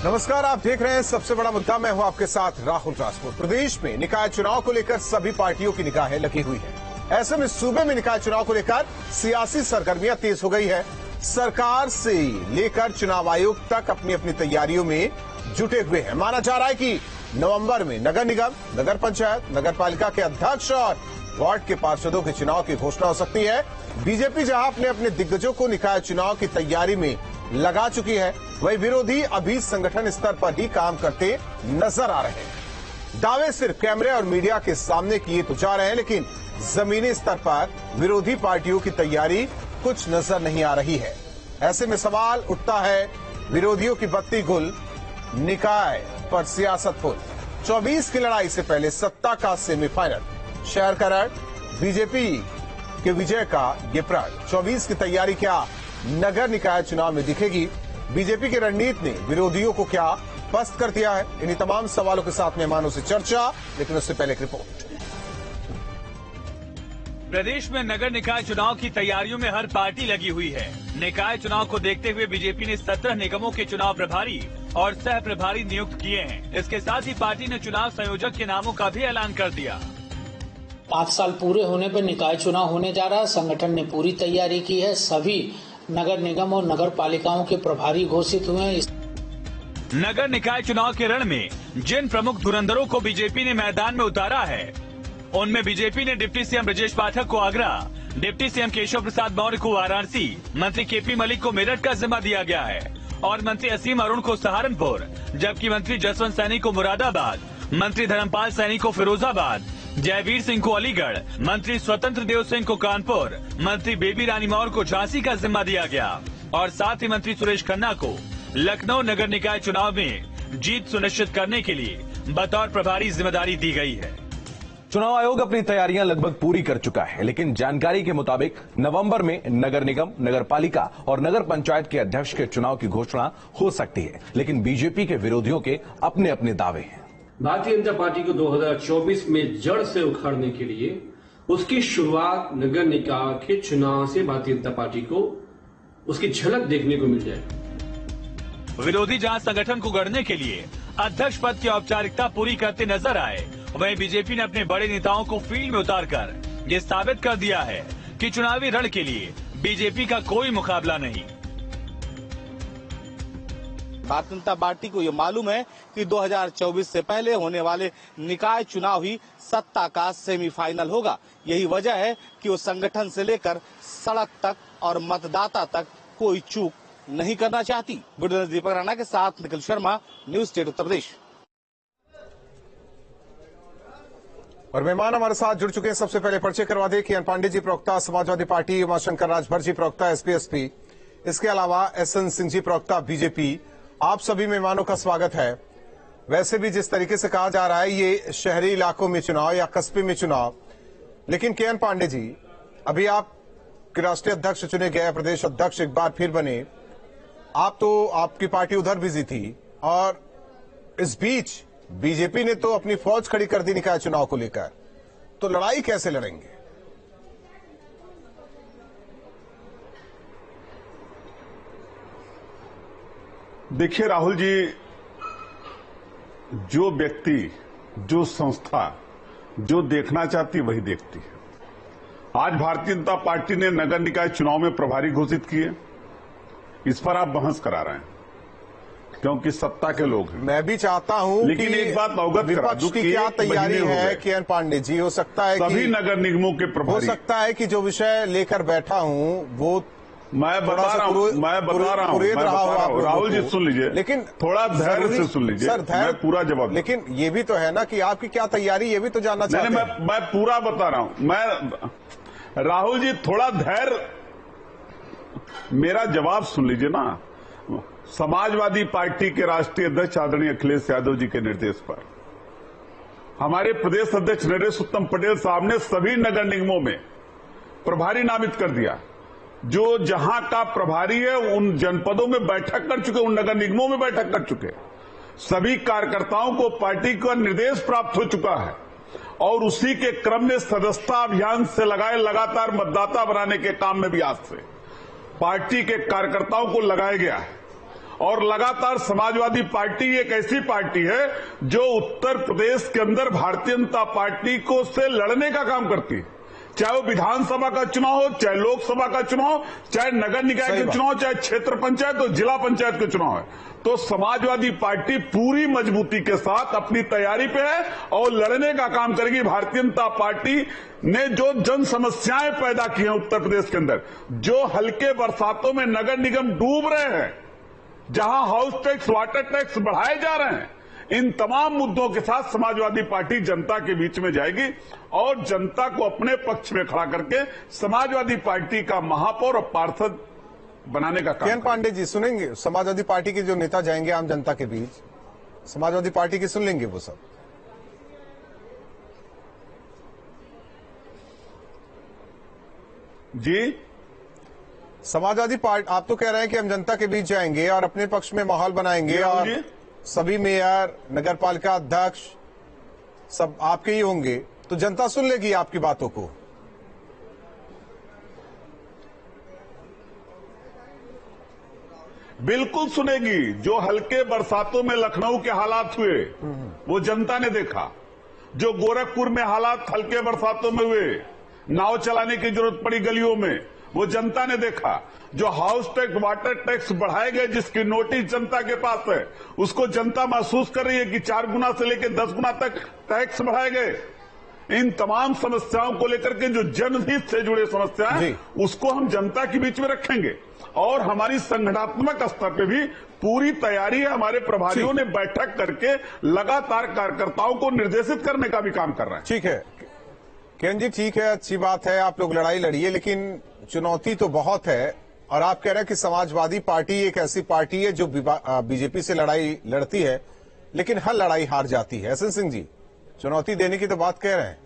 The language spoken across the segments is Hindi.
नमस्कार, आप देख रहे हैं सबसे बड़ा मुद्दा। मैं हूं आपके साथ राहुल राजपूत। प्रदेश में निकाय चुनाव को लेकर सभी पार्टियों की निगाहें लगी हुई है। ऐसे में सूबे में निकाय चुनाव को लेकर सियासी सरगर्मियां तेज हो गई है। सरकार से लेकर चुनाव आयोग तक अपनी अपनी तैयारियों में जुटे हुए हैं। माना जा रहा है कि नवंबर में नगर निगम, नगर पंचायत, नगर पालिका के अध्यक्ष और वार्ड के पार्षदों के चुनाव की घोषणा हो सकती है। बीजेपी जहां अपने अपने दिग्गजों को निकाय चुनाव की तैयारी में लगा चुकी है, वहीं विरोधी अभी संगठन स्तर पर ही काम करते नजर आ रहे हैं। दावे सिर्फ कैमरे और मीडिया के सामने किए तो जा रहे हैं, लेकिन जमीनी स्तर पर विरोधी पार्टियों की तैयारी कुछ नजर नहीं आ रही है। ऐसे में सवाल उठता है, विरोधियों की बत्ती गुल, निकाय पर सियासत फुल। 24 की लड़ाई से पहले सत्ता का सेमीफाइनल, शहर का रण, बीजेपी के विजय का ये प्रण। 24 की तैयारी क्या नगर निकाय चुनाव में दिखेगी? बीजेपी की रणनीति ने विरोधियों को क्या पस्त कर दिया है? इन्हीं तमाम सवालों के साथ मेहमानों से चर्चा, लेकिन उससे पहले एक रिपोर्ट। प्रदेश में नगर निकाय चुनाव की तैयारियों में हर पार्टी लगी हुई है। निकाय चुनाव को देखते हुए बीजेपी ने 17 निगमों के चुनाव प्रभारी और सह प्रभारी नियुक्त किए हैं। इसके साथ ही पार्टी ने चुनाव संयोजक के नामों का भी ऐलान कर दिया। 5 साल पूरे होने पर निकाय चुनाव होने जा रहा है। संगठन ने पूरी तैयारी की है। सभी नगर निगम और नगर पालिकाओं के प्रभारी घोषित हुए हैं। नगर निकाय चुनाव के रण में जिन प्रमुख धुरंधरों को बीजेपी ने मैदान में उतारा है, उनमें बीजेपी ने डिप्टी सीएम ब्रजेश पाठक को आगरा, डिप्टी सीएम केशव प्रसाद मौर्य को वाराणसी, मंत्री केपी मलिक को मेरठ का जिम्मा दिया गया है और मंत्री असीम अरुण को सहारनपुर, जबकि मंत्री जसवंत सैनी को मुरादाबाद, मंत्री धर्मपाल सैनी को फिरोजाबाद, जयवीर सिंह को अलीगढ़, मंत्री स्वतंत्र देव सिंह को कानपुर, मंत्री बेबी रानी मौर्य को झांसी का जिम्मा दिया गया और साथ ही मंत्री सुरेश खन्ना को लखनऊ नगर निकाय चुनाव में जीत सुनिश्चित करने के लिए बतौर प्रभारी जिम्मेदारी दी गई है। चुनाव आयोग अपनी तैयारियां लगभग पूरी कर चुका है, लेकिन जानकारी के मुताबिक नवंबर में नगर निगम, नगर पालिका और नगर पंचायत के अध्यक्ष के चुनाव की घोषणा हो सकती है। लेकिन बीजेपी के विरोधियों के अपने अपने दावे हैं। भारतीय जनता पार्टी को 2024 में जड़ से उखाड़ने के लिए उसकी शुरुआत नगर निकाय के चुनाव से भारतीय जनता पार्टी को उसकी झलक देखने को मिल जाएगी। विरोधी जहां संगठन को गढ़ने के लिए अध्यक्ष पद की औपचारिकता पूरी करते नजर आए, वहीं बीजेपी ने अपने बड़े नेताओं को फील्ड में उतारकर ये साबित कर दिया है कि चुनावी रण के लिए बीजेपी का कोई मुकाबला नहीं। भारतीय जनता पार्टी को ये मालूम है कि 2024 से पहले होने वाले निकाय चुनाव ही सत्ता का सेमीफाइनल होगा। यही वजह है कि वो संगठन से लेकर सड़क तक और मतदाता तक कोई चूक नहीं करना चाहती। वीडियो दीपक राणा के साथ निखिल शर्मा, न्यूज स्टेट उत्तर प्रदेश। और मेहमान हमारे साथ जुड़ चुके हैं। सबसे पहले परिचय करवा दें, किरण पांडे जी प्रवक्ता समाजवादी पार्टी, उमाशंकर राजभर जी प्रवक्ता एसपी, इसके अलावा एसएन सिंह जी प्रवक्ता बीजेपी। आप सभी मेहमानों का स्वागत है। वैसे भी जिस तरीके से कहा जा रहा है ये शहरी इलाकों में चुनाव या कस्बे में चुनाव, लेकिन किरण पांडे जी, अभी आप राष्ट्रीय अध्यक्ष चुने गए, प्रदेश अध्यक्ष एक बार फिर बने। आप तो, आपकी पार्टी उधर बिजी थी और इस बीच बीजेपी ने तो अपनी फौज खड़ी कर दी निकाय चुनाव को लेकर, तो लड़ाई कैसे लड़ेंगे? देखिए राहुल जी, जो व्यक्ति, जो संस्था जो देखना चाहती वही देखती है। आज भारतीय जनता पार्टी ने नगर निकाय चुनाव में प्रभारी घोषित किए, इस पर आप बहस करा रहे हैं क्योंकि सत्ता के लोग हैं। मैं भी चाहता हूं, लेकिन एक बात अवगत करा दूं कि क्या तैयारी है किरण पांडे जी? हो सकता है सभी नगर निगमों के प्रभारी, हो सकता है कि जो विषय लेकर बैठा हूं वो मैं बता रहा हूं राहुल जी, सुन लीजिए, लेकिन थोड़ा धैर्य से सुन लीजिए सर, मैं पूरा जवाब। लेकिन ये भी तो है ना कि आपकी क्या तैयारी, ये भी तो जानना चाहते हैं। मैं पूरा बता रहा हूं। मैं राहुल जी, थोड़ा धैर्य, मेरा जवाब सुन लीजिए ना। समाजवादी पार्टी के राष्ट्रीय अध्यक्ष आदरणीय अखिलेश यादव जी के निर्देश पर हमारे प्रदेश अध्यक्ष नरेश उत्तम पटेल साहब ने सभी नगर निगमों में प्रभारी नामित कर दिया। जो जहां का प्रभारी है उन जनपदों में बैठक कर चुके, उन नगर निगमों में बैठक कर चुके। सभी कार्यकर्ताओं को पार्टी का निर्देश प्राप्त हो चुका है और उसी के क्रम में सदस्यता अभियान से लगाए लगातार मतदाता बनाने के काम में भी आज से पार्टी के कार्यकर्ताओं को लगाया गया है और लगातार समाजवादी पार्टी एक ऐसी पार्टी है जो उत्तर प्रदेश के अंदर भारतीय जनता पार्टी को से लड़ने का काम करती है, चाहे वो विधानसभा का चुनाव हो, चाहे लोकसभा का चुनाव, चाहे नगर निकाय के चुनाव, चाहे क्षेत्र पंचायत और जिला पंचायत के चुनाव है। तो समाजवादी पार्टी पूरी मजबूती के साथ अपनी तैयारी पे है और लड़ने का काम करेगी। भारतीय जनता पार्टी ने जो जन समस्याएं पैदा की हैं उत्तर प्रदेश के अंदर, जो हल्के बरसातों में नगर निगम डूब रहे हैं, जहां हाउस टैक्स, वाटर टैक्स बढ़ाए जा रहे हैं, इन तमाम मुद्दों के साथ समाजवादी पार्टी जनता के बीच में जाएगी और जनता को अपने पक्ष में खड़ा करके समाजवादी पार्टी का महापौर और पार्षद बनाने का काम। केएन पांडे जी सुनेंगे, समाजवादी पार्टी के जो नेता जाएंगे आम जनता के बीच, समाजवादी पार्टी की सुन लेंगे वो सब? जी, समाजवादी पार्टी आप तो कह रहे हैं कि हम जनता के बीच जाएंगे और अपने पक्ष में माहौल बनाएंगे और सभी मेयर, नगर पालिका अध्यक्ष सब आपके ही होंगे, तो जनता सुन लेगी आपकी बातों को? बिल्कुल सुनेगी। जो हल्के बरसातों में लखनऊ के हालात हुए वो जनता ने देखा, जो गोरखपुर में हालात हल्के बरसातों में हुए, नाव चलाने की जरूरत पड़ी गलियों में, वो जनता ने देखा। जो हाउस टैक्स, वाटर टैक्स बढ़ाए गए, जिसकी नोटिस जनता के पास है, उसको जनता महसूस कर रही है कि 4 गुना से लेकर 10 गुना तक टैक्स बढ़ाए गए। इन तमाम समस्याओं को लेकर के जो जनहित से जुड़े समस्याएं, उसको हम जनता के बीच में रखेंगे और हमारी संगठनात्मक स्तर पे भी पूरी तैयारी है। हमारे प्रभारियों ने बैठक करके लगातार कार्यकर्ताओं को निर्देशित करने का भी काम कर रहे हैं। ठीक है केएन जी, ठीक है, अच्छी बात है, आप लोग लड़ाई लड़िए, लेकिन चुनौती तो बहुत है। और आप कह रहे हैं कि समाजवादी पार्टी एक ऐसी पार्टी है जो बीजेपी से लड़ाई लड़ती है लेकिन हर लड़ाई हार जाती है। एसएन सिंह जी, चुनौती देने की तो बात कह रहे हैं।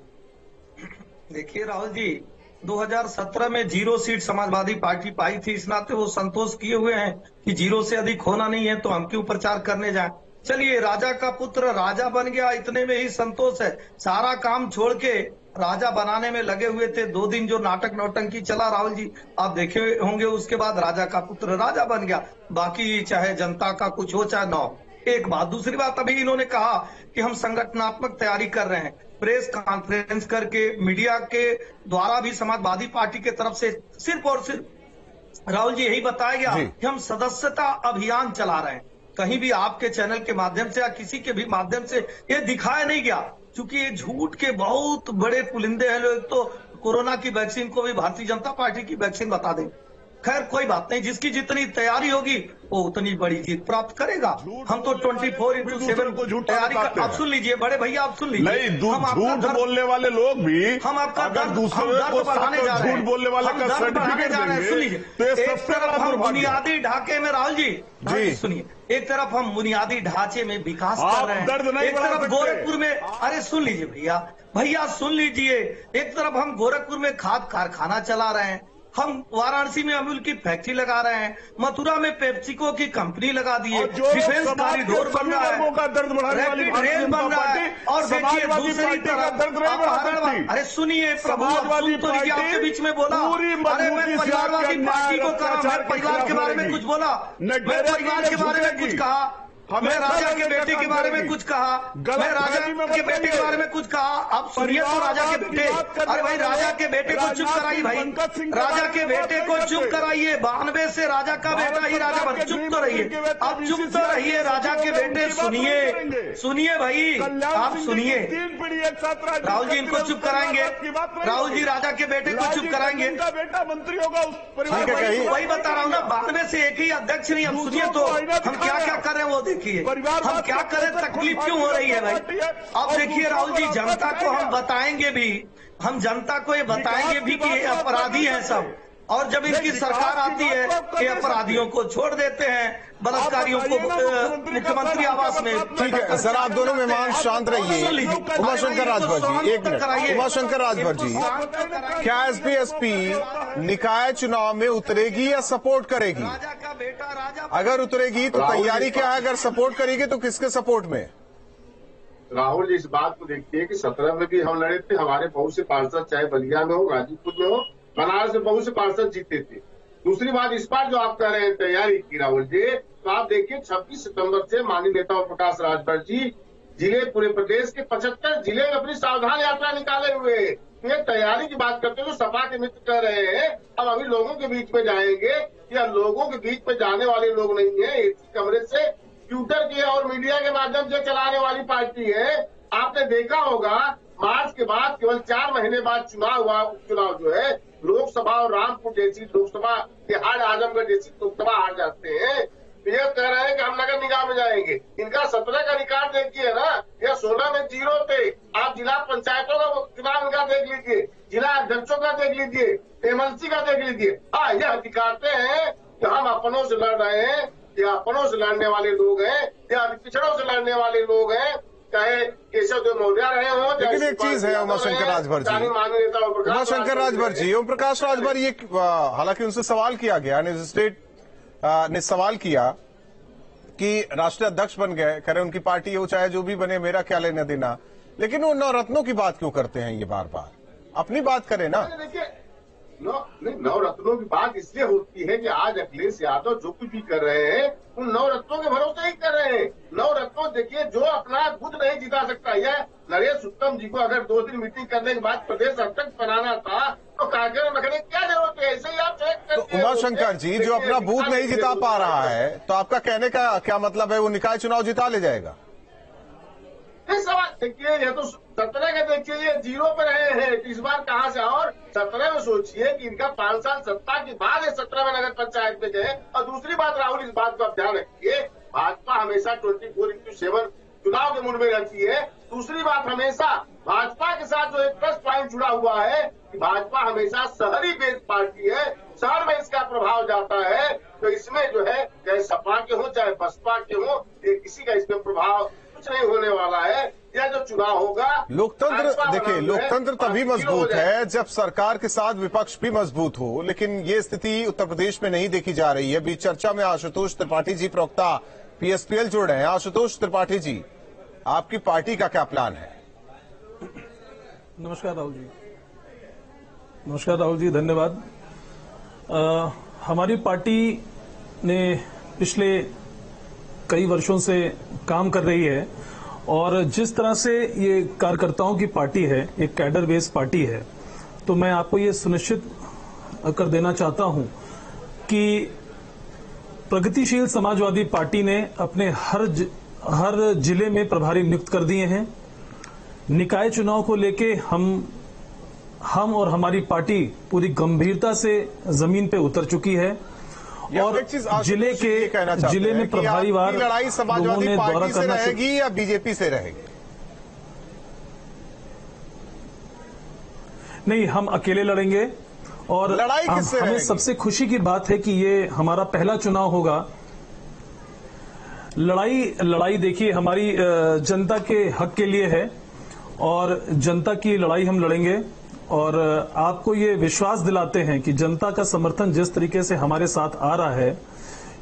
देखिए राहुल जी, 2017 में 0 सीट समाजवादी पार्टी पाई थी, इस नाते वो संतोष किए हुए हैं कि 0 से अधिक होना नहीं है तो हम क्यों प्रचार करने जाएं। चलिए, राजा का पुत्र राजा बन गया, इतने में ही संतोष है। सारा काम छोड़ के राजा बनाने में लगे हुए थे। 2 दिन जो नाटक नौटंकी चला राहुल जी, आप देखे होंगे, उसके बाद राजा का पुत्र राजा बन गया। बाकी चाहे जनता का कुछ हो चाहे ना हो। एक बात, दूसरी बात, अभी इन्होंने कहा कि हम संगठनात्मक तैयारी कर रहे हैं। प्रेस कॉन्फ्रेंस करके मीडिया के द्वारा भी समाजवादी पार्टी के तरफ से सिर्फ और सिर्फ राहुल जी यही बताया गया कि हम सदस्यता अभियान चला रहे हैं। कहीं भी आपके चैनल के माध्यम से या किसी के भी माध्यम से ये दिखाया नहीं गया, क्योंकि ये झूठ के बहुत बड़े पुलिंदे हैं लोग। तो कोरोना की वैक्सीन को भी भारतीय जनता पार्टी की वैक्सीन बता दें। खैर कोई बात नहीं, जिसकी जितनी तैयारी होगी वो उतनी बड़ी जीत प्राप्त करेगा। हम तो 24/7 तैयारी कर। आप सुन लीजिए बड़े भैया, आप सुन लीजिए, नहीं, झूठ बोलने वाले लोग भी हम आपका दूसरे को झूठ बोलने वाला का सर्टिफिकेट देंगे। सुन लीजिए, एक तरफ हम बुनियादी ढांचे में राहुल जी सुनिए, एक तरफ हम बुनियादी ढांचे में विकास कर रहे हैं, एक तरफ गोरखपुर में, अरे सुन लीजिए भैया सुन लीजिए, एक तरफ हम गोरखपुर में खाद कारखाना चला रहे हैं, हम वाराणसी में अमूल की फैक्ट्री लगा रहे हैं, मथुरा में पेप्सिको की कंपनी लगा दी है, डिफेंस कॉरिडोर बन रहा है, रैपिड रेल बन रहा है। और देखिए दूसरी तरफ, अरे सुनिए प्रभु, तो आपके बीच में बोला, अरे मैं परिवारवादी पार्टी को कहा, मैं परिवार के बारे में कुछ बोला, मैं परिवार के बारे में कुछ कहा, मैं राजा के बेटे के बारे में कुछ कहा, मैं राजा के बेटे के बारे में कुछ कहा। आप सुनिए तो राजा के बेटे, अरे भाई राजा के बेटे को चुप कराइए भाई, राजा के बेटे को चुप कराइए। 92 से राजा का बेटा ही राजा बन, चुप तो रहिए, आप चुप तो रहिए। राजा के बेटे सुनिए भाई, आप सुनिए, राहुल जी इनको चुप कराएंगे, राहुल जी राजा के बेटे को चुप कराएंगे, बेटा मंत्री होगा उस परिवार। वही बता रहा हूँ ना, 92 से एक ही अध्यक्ष नहीं। हम सुनिए तो हम क्या क्या कर रहे हैं वो देखिए, हम क्या करें, तकलीफ क्यों हो रही है भाई। अब देखिए राहुल जी, जनता को हम बताएंगे भी, हम जनता को ये बताएंगे भी कि ये अपराधी हैं सब, और जब इनकी सरकार आती है ये अपराधियों को छोड़ देते हैं, बलात्कारियों को मुख्यमंत्री आवास में। ठीक है सर, आप दोनों मेहमान शांत रहिए। उमाशंकर राजभर जी, एक मिनट। उमाशंकर राजभर जी, क्या एसपी निकाय चुनाव में उतरेगी या सपोर्ट करेगी? अगर उतरेगी तो तैयारी क्या है, अगर सपोर्ट करेगी तो किसके सपोर्ट में? राहुल जी, इस बात को देखिए कि 17 में भी हम लड़े थे, हमारे बहुत से पार्षद चाहे बलिया में हो, गाजीपुर में हो, बनारस में बहुत से पार्षद जीते थे। दूसरी बात, इस बार जो आप कह रहे हैं तैयारी की राहुल जी, तो आप देखिए 26 सितंबर से माननीय नेता प्रकाश राजभर जी जिले पूरे प्रदेश के 75 जिले में अपनी सावधान यात्रा निकाले हुए हैं। तो ये तैयारी की बात करते हुए सपा के मित्र कह रहे हैं अब अभी लोगों के बीच में जाएंगे, या लोगों के बीच में जाने वाले लोग नहीं है, एसी कमरे से ट्विटर की और मीडिया के माध्यम से चलाने वाली पार्टी है। आपने देखा होगा मार्च के बाद केवल 4 महीने बाद चुनाव हुआ, उपचुनाव जो है लोकसभा और रामपुर जैसी लोकसभा, बिहार आजमगढ़ जैसी लोकसभा हार जाते हैं। तो ये कह रहे हैं कि हम नगर निगम में जाएंगे। इनका 17 का रिकॉर्ड देखिए ना, या 16 में 0 थे। आप जिला पंचायतों का चुनाव इनका देख लीजिए, जिला अध्यक्षों का देख लीजिए, एमएलसी का देख लीजिए। हाँ, यह दिखाते हैं कि हम अपनों से लड़ रहे हैं, या अपनों से लड़ने वाले लोग हैं, या पिछड़ों से लड़ने वाले लोग हैं, चाहे केशव देव मौर्य रहे हो। लेकिन एक चीज है उमाशंकर राजभर जी, उमाशंकर राजभर जी, ओम प्रकाश राजभर, ये हालांकि उनसे सवाल किया गया, स्टेट ने सवाल किया कि राष्ट्रीय अध्यक्ष बन गए, कह रहे उनकी पार्टी हो, चाहे जो भी बने, मेरा क्या लेना देना, लेकिन वो नवरत्नों की बात क्यों करते हैं ये बार बार? अपनी बात करें ना। देखिए, नवरत्नों की बात इसलिए होती है कि आज अखिलेश यादव जो कुछ भी कर रहे हैं उन नवरत्नों के भरोसे ही कर रहे हैं। नवरत्नों देखिए, जो अपना खुद नहीं जिता सकता, या नरेश उत्तम जी को अगर 2 दिन मीटिंग करने के बाद प्रदेश अध्यक्ष बनाना था तो कार्यक्रम रखने की क्या जरूरत है? ऐसे ही आप तो उमाशंकर जी, जो अपना बूथ नहीं जिता पा रहा है, तो आपका कहने का क्या मतलब है वो निकाय चुनाव जिता ले जाएगा? सवाल देखिए, ये तो 17 का देखिए, ये 0 पे रहे हैं, इस बार कहां से? और 17 में सोचिए कि इनका 5 साल सत्ता के बाद 17 में नगर पंचायत में गए। और दूसरी बात राहुल, इस बात को आप ध्यान रखिए, भाजपा हमेशा 24/7 चुनाव के मूड में रहती है। दूसरी बात, हमेशा भाजपा के साथ जो एक प्लस पॉइंट जुड़ा हुआ है कि भाजपा हमेशा शहरी बेस्ड पार्टी है, शहर में इसका प्रभाव जाता है। तो इसमें जो है, चाहे सपा के हो चाहे बसपा के हो, किसी का इसमें प्रभाव कुछ नहीं होने वाला है। या जो चुनाव होगा, लोकतंत्र देखिए, लोकतंत्र तभी मजबूत है जब सरकार के साथ विपक्ष भी मजबूत हो, लेकिन ये स्थिति उत्तर प्रदेश में नहीं देखी जा रही है। बीच चर्चा में आशुतोष त्रिपाठी जी, प्रवक्ता पीएसपीएल, जुड़ रहे हैं। आशुतोष त्रिपाठी जी, आपकी पार्टी का क्या प्लान है? नमस्कार राहुल जी। नमस्कार राहुल जी, धन्यवाद। हमारी पार्टी ने पिछले कई वर्षों से काम कर रही है, और जिस तरह से ये कार्यकर्ताओं की पार्टी है, एक कैडर बेस्ड पार्टी है, तो मैं आपको ये सुनिश्चित कर देना चाहता हूं कि प्रगतिशील समाजवादी पार्टी ने अपने हर जिले में प्रभारी नियुक्त कर दिए हैं। निकाय चुनाव को लेके हम और हमारी पार्टी पूरी गंभीरता से जमीन पे उतर चुकी है, और जिले में प्रभारीवार लड़ाई समाजवादी पार्टी से रहेगी या बीजेपी से रहेगी? नहीं, हम अकेले लड़ेंगे, और लड़ाई किससे हमें सबसे खुशी की बात है कि ये हमारा पहला चुनाव होगा। लड़ाई देखिए हमारी जनता के हक के लिए है, और जनता की लड़ाई हम लड़ेंगे, और आपको ये विश्वास दिलाते हैं कि जनता का समर्थन जिस तरीके से हमारे साथ आ रहा है,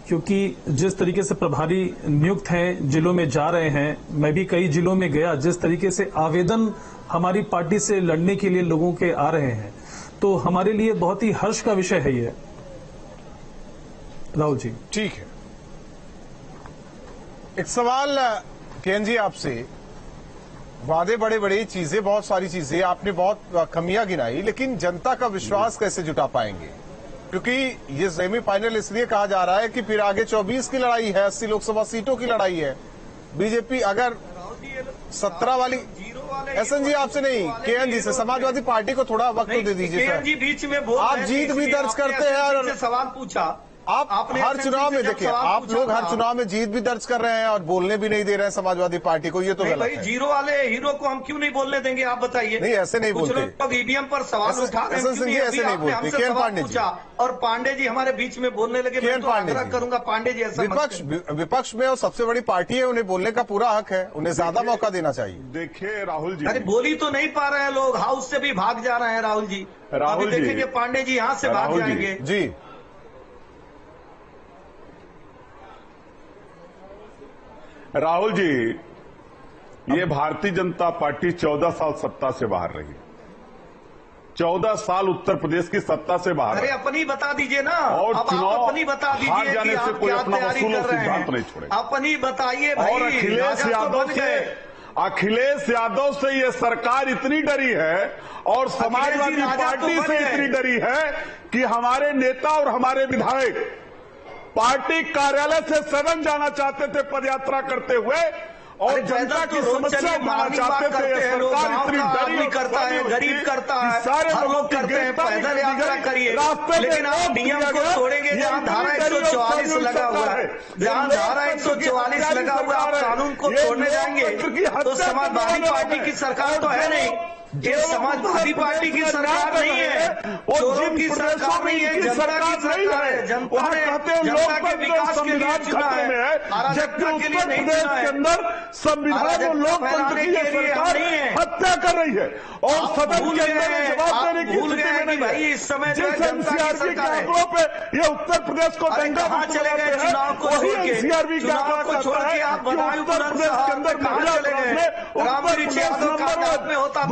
क्योंकि जिस तरीके से प्रभारी नियुक्त हैं, जिलों में जा रहे हैं, मैं भी कई जिलों में गया, जिस तरीके से आवेदन हमारी पार्टी से लड़ने के लिए लोगों के आ रहे हैं, तो हमारे लिए बहुत ही हर्ष का विषय है ये। राहुल जी, ठीक है। एक सवाल केएन जी आपसे, वादे बड़े बड़े, चीजें बहुत सारी चीजें, आपने बहुत कमियां गिनाई, लेकिन जनता का विश्वास कैसे जुटा पाएंगे? क्योंकि ये सेमीफाइनल इसलिए कहा जा रहा है कि फिर आगे 24 की लड़ाई है, 80 लोकसभा सीटों की लड़ाई है। बीजेपी अगर 17 वाली, एसएन जी आपसे नहीं, केएन जी से, समाजवादी पार्टी को थोड़ा वक्त दे दीजिए सर। जी बीच में बोल, आप जीत भी दर्ज करते हैं और सवाल पूछा। आप हर चुनाव में देखिए, आप लोग हर चुनाव में जीत भी दर्ज कर रहे हैं और बोलने भी नहीं दे रहे हैं समाजवादी पार्टी को, ये तो गलत है। 0 वाले हीरो को हम क्यों नहीं बोलने देंगे, आप बताइए। नहीं, ऐसे नहीं बोलते। लोग ईवीएम पर सवाल उठा रहे हैं, ऐसे नहीं बोलते। केएन पांडे जी, और पांडे जी हमारे बीच में बोलने लगे। केएन पांडे जी, करूंगा पांडे जी, ऐसा विपक्ष में और सबसे बड़ी पार्टी है, उन्हें बोलने का पूरा हक है, उन्हें ज्यादा मौका देना चाहिए। देखिए राहुल जी, अरे बोली तो नहीं पा रहे हैं लोग, हाउस से भी भाग जा रहे हैं राहुल जी। अभी देखेंगे पांडे जी यहाँ से भाग जाएंगे। जी, राहुल जी, ये भारतीय जनता पार्टी 14 साल सत्ता से बाहर रही, 14 साल उत्तर प्रदेश की सत्ता से बाहर। अरे अपनी बता दीजिए ना, और अब चुनाव आप अपनी बता दीजिए कि आप क्या तैयारी कर रहे हैं, अपनी बताइए भाई। और अखिलेश यादव से ये सरकार इतनी डरी है और समाजवादी पार्टी से इतनी डरी है कि हमारे नेता और हमारे विधायक पार्टी कार्यालय से सदन जाना चाहते थे पदयात्रा करते हुए और जनता की समस्या उठाना चाहते थे। सरकार इतनी डरी करता है, गरीब करता है, सारे लोग करते हैं, पैदल यात्रा करिए, लेकिन आप नियम को तोड़ेंगे। जहां धारा 144 लगा हुआ है, जहां धारा 144 लगा हुआ है, आप कानून को तोड़ने जाएंगे तो समाजवादी पार्टी की सरकार तो है नहीं, ये समाजवादी पार्टी की सरकार नहीं है, चोरों की सरकार नहीं है, जनता की सरकार है। जनता के विकास के लिए चुना है, अराजकता के लिए नहीं चुना है। संविधान और लोकतंत्र की सरकार हत्या कर रही है और सदन के अंदर जवाब देने की स्थिति में नहीं भाई। इस समय जो जनता की सरकार है, ये उत्तर प्रदेश को दंगा कहाँ चले गए? चुनाव को छोड़ के, चुनाव को छोड़ के आप बदायूं बुलंदशहर कहाँ चले गए? रामवृक्ष यादव का हाथ में होता था,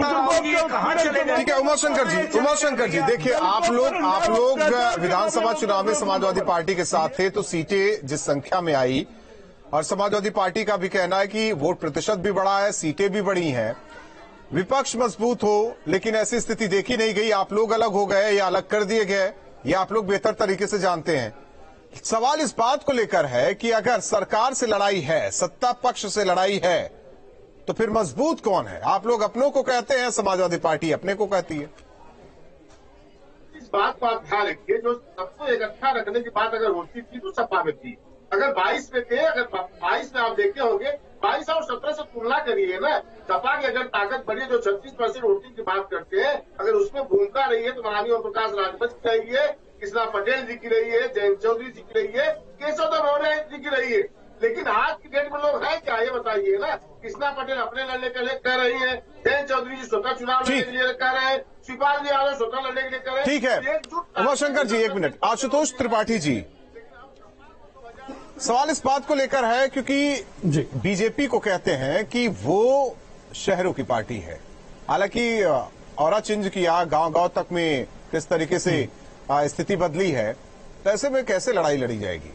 कहाँ चले गए? ठीक है उमाशंकर जी देखिए, आप लोग विधानसभा चुनाव में समाजवादी पार्टी के साथ थे तो सीटें जिस संख्या में आई, और समाजवादी पार्टी का भी कहना है कि वोट प्रतिशत भी बढ़ा है, सीटें भी बढ़ी हैं, विपक्ष मजबूत हो, लेकिन ऐसी स्थिति देखी नहीं गई। आप लोग अलग हो गए या अलग कर दिए गए, या आप लोग बेहतर तरीके से जानते हैं। सवाल इस बात को लेकर है कि अगर सरकार से लड़ाई है, सत्ता पक्ष से लड़ाई है, तो फिर मजबूत कौन है? आप लोग अपनों को कहते हैं, समाजवादी पार्टी अपने को कहती है। इस बात को आप ध्यान रखिए, जो सबको इकट्ठा रखने की बात अगर होती थी तो सपा में थी। अगर 22 में थे, अगर 22 में आप देखते होंगे, 22 और 17 से तुलना करिए ना, सपा की अगर ताकत बढ़ी जो 36% वोटिंग की बात करते हैं, अगर उसमें भूमिका रही है तो माननीय ओम प्रकाश राजभर की रही है, कृष्णा पटेल जी की रही है, जयंत चौधरी जी की रही है, केशव मौर्य जी की रही है। लेकिन आज की डेट में लोग हैं क्या, ये बताइए ना। कृष्णा पटेल अपने लड़ने के लिए कह रही है, जयंत चौधरी जी स्वतः चुनाव लड़ने के लिए कह रहे हैं, शिवपाल जी यादव स्वतः लड़ने के लिए कह रहे हैं। ठीक है उमाशंकर जी, एक मिनट। आशुतोष त्रिपाठी जी, सवाल इस बात को लेकर है क्योंकि बीजेपी को कहते हैं कि वो शहरों की पार्टी है, हालांकि औरा चिंज किया, गांव-गांव तक में किस तरीके से स्थिति बदली है, तो ऐसे में कैसे लड़ाई लड़ी जाएगी?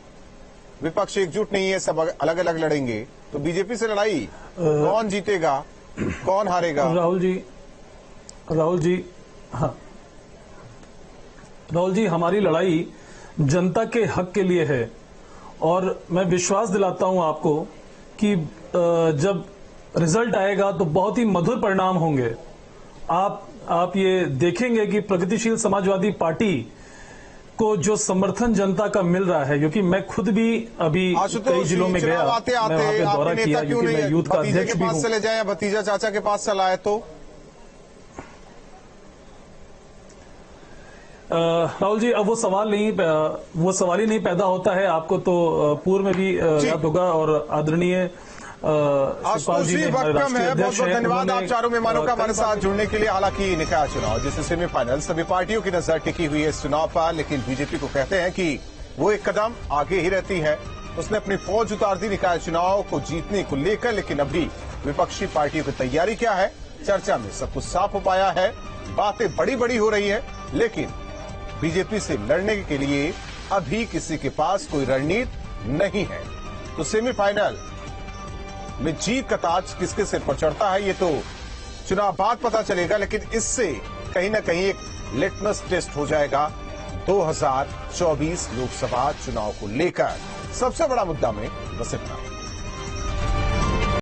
विपक्ष एकजुट नहीं है, सब अलग अलग लड़ेंगे, तो बीजेपी से लड़ाई कौन जीतेगा, कौन हारेगा? राहुल जी हमारी लड़ाई जनता के हक के लिए है, और मैं विश्वास दिलाता हूं आपको कि जब रिजल्ट आएगा तो बहुत ही मधुर परिणाम होंगे। आप ये देखेंगे कि प्रगतिशील समाजवादी पार्टी को जो समर्थन जनता का मिल रहा है, क्योंकि मैं खुद भी अभी कई जिलों में गया, मैं वहां पे दौरा किया, क्योंकि मैं यूथ का अध्यक्ष भी हूं। चले जाए, भतीजा चाचा के पास चला है तो राहुल जी, अब वो सवाल ही नहीं पैदा होता है। आपको तो पूर्व में भी याद होगा, और आदरणीय शिवपाल जी ने बहुत बहुत धन्यवाद आप चारों मेहमानों का हमारे साथ जुड़ने के लिए। हालांकि निकाय चुनाव जिससे सेमीफाइनल, सभी पार्टियों की नजर टिकी हुई है इस चुनाव पर, लेकिन बीजेपी को कहते हैं कि वो एक कदम आगे ही रहती है। उसने अपनी फौज उतार दी निकाय चुनाव को जीतने को लेकर, लेकिन अभी विपक्षी पार्टियों की तैयारी क्या है, चर्चा में सब कुछ साफ हो पाया है। बातें बड़ी हो रही है, लेकिन बीजेपी से लड़ने के लिए अभी किसी के पास कोई रणनीति नहीं है। तो सेमीफाइनल में जीत का ताज किसके सिर पर चढ़ता है, ये तो चुनाव बाद पता चलेगा, लेकिन इससे कहीं ना कहीं एक लिटमस टेस्ट हो जाएगा 2024 लोकसभा चुनाव को लेकर। सबसे बड़ा मुद्दा में बस इतना।